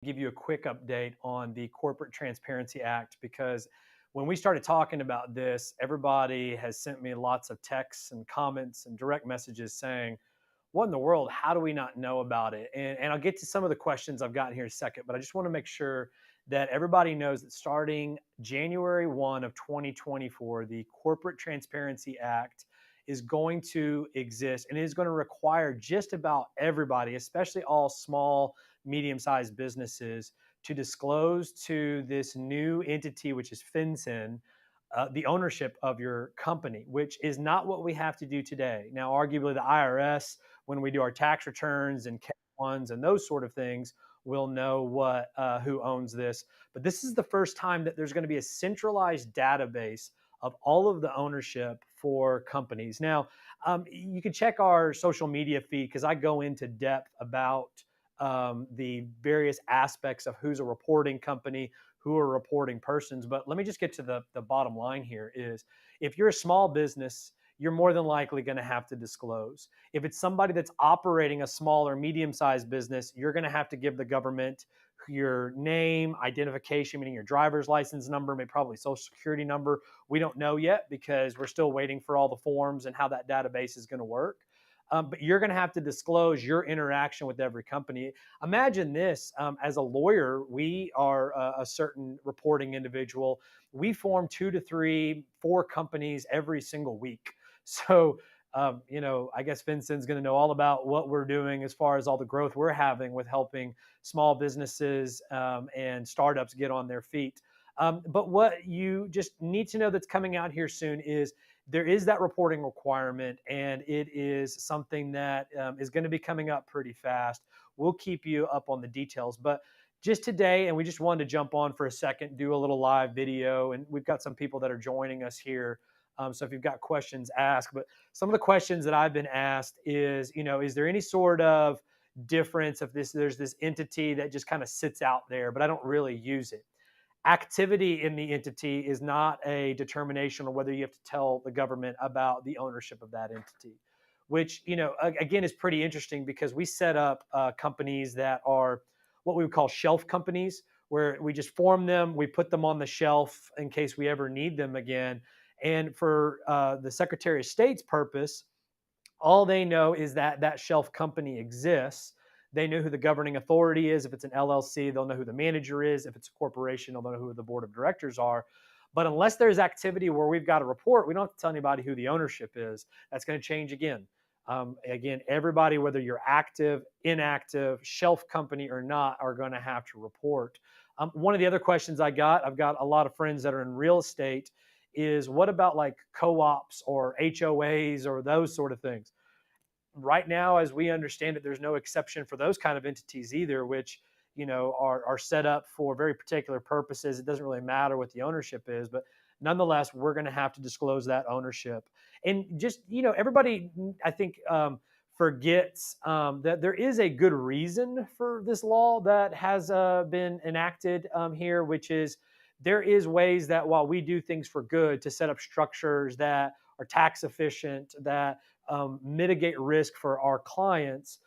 Give you a quick update on the Corporate Transparency Act because when we started talking about this, everybody has sent me lots of texts and comments and direct messages saying, what in the world? How do we not know about it? And I'll get to some of the questions I've gotten here in a second, but I just want to make sure that everybody knows that starting January 1 of 2024, the Corporate Transparency Act is going to exist and it is going to require just about everybody, especially all small, medium-sized businesses, to disclose to this new entity, which is FinCEN, the ownership of your company, which is not what we have to do today. Now, arguably, the IRS, when we do our tax returns and K-1s and those sort of things, will know who owns this. But this is the first time that there's going to be a centralized database of all of the ownership for companies. Now, you can check our social media feed because I go into depth about the various aspects of who's a reporting company, who are reporting persons. But let me just get to the bottom line here is if you're a small business, you're more than likely going to have to disclose. If it's somebody that's operating a small or medium-sized business, you're going to have to give the government your name, identification, meaning your driver's license number, maybe probably social security number. We don't know yet because we're still waiting for all the forms and how that database is going to work. But you're going to have to disclose your interaction with every company. Imagine this, as a lawyer, we are a certain reporting individual. We form 2 to 3, 4 companies every single week. So, I guess FinCEN's going to know all about what we're doing as far as all the growth we're having with helping small businesses and startups get on their feet. But what you just need to know that's coming out here soon is there is that reporting requirement, and it is something that is going to be coming up pretty fast. We'll keep you up on the details. But just today, and we just wanted to jump on for a second, do a little live video, and we've got some people that are joining us here. So if you've got questions, ask. But some of the questions that I've been asked is, is there any sort of difference if there's this entity that just kind of sits out there, but I don't really use it? Activity in the entity is not a determination on whether you have to tell the government about the ownership of that entity, which, again, is pretty interesting because we set up companies that are what we would call shelf companies, where we just form them, we put them on the shelf in case we ever need them again. And for the Secretary of State's purpose, all they know is that that shelf company exists. They know who the governing authority is. If it's an LLC, they'll know who the manager is. If it's a corporation, they'll know who the board of directors are. But unless there's activity where we've got a report, we don't have to tell anybody who the ownership is. That's going to change again. Again, everybody, whether you're active, inactive, shelf company or not, are going to have to report. One of the other questions I've got a lot of friends that are in real estate, is what about like co-ops or HOAs or those sort of things? Right now, as we understand it, there's no exception for those kind of entities either, which are set up for very particular purposes. It doesn't really matter what the ownership is, but nonetheless, we're going to have to disclose that ownership. And just everybody, I think, forgets that there is a good reason for this law that has been enacted here, which is there is ways that while we do things for good to set up structures that are tax efficient, that mitigate risk for our clients,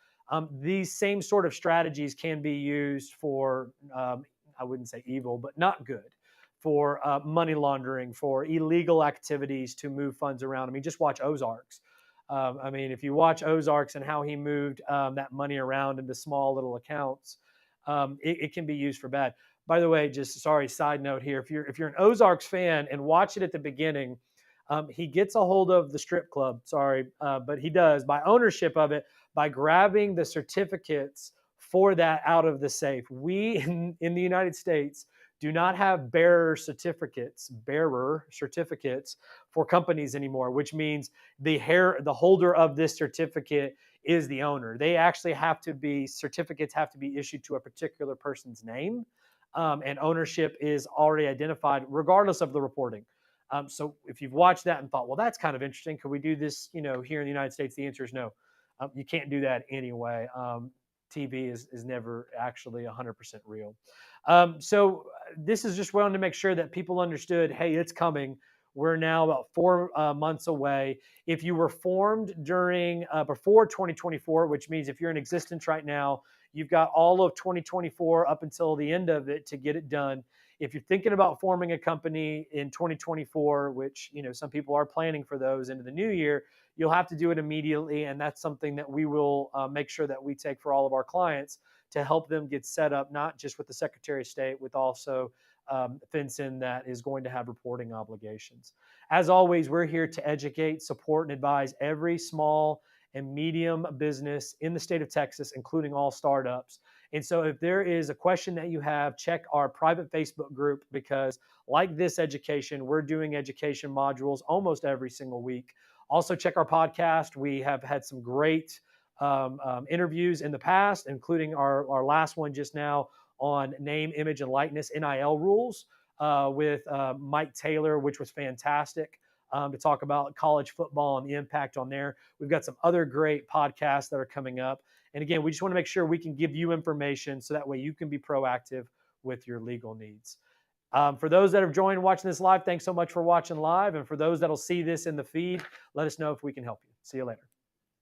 these same sort of strategies can be used for, I wouldn't say evil, but not good, for money laundering, for illegal activities to move funds around. I mean, just watch Ozarks. If you watch Ozarks and how he moved that money around into small little accounts, it can be used for bad. By the way, just side note here, if you're an Ozarks fan and watch it at the beginning, he gets a hold of the strip club, but he does, by ownership of it, by grabbing the certificates for that out of the safe. We in the United States do not have bearer certificates for companies anymore, which means the holder of this certificate is the owner. Certificates have to be issued to a particular person's name, and ownership is already identified regardless of the reporting. So if you've watched that and thought, well, that's kind of interesting, could we do this, here in the United States? The answer is no. You can't do that anyway. TV is never actually 100% real. So this is just wanting to make sure that people understood, hey, it's coming. We're now about 4 months away. If you were formed before 2024, which means if you're in existence right now, You've got all of 2024 up until the end of it to get it done. If you're thinking about forming a company in 2024, which some people are planning for those into the new year, you'll have to do it immediately, and that's something that we will make sure that we take for all of our clients to help them get set up, not just with the Secretary of State, with also FinCEN that is going to have reporting obligations. As always, we're here to educate, support, and advise every small and medium business in the state of Texas, including all startups. And so if there is a question that you have, check our private Facebook group, because like this education, we're doing education modules almost every single week. Also check our podcast. We have had some great interviews in the past, including our last one just now on name, image, and likeness, NIL rules, with Mike Taylor, which was fantastic, to talk about college football and the impact on there. We've got some other great podcasts that are coming up. And again, we just want to make sure we can give you information so that way you can be proactive with your legal needs. For those that have joined watching this live, thanks so much for watching live. And for those that'll see this in the feed, let us know if we can help you. See you later.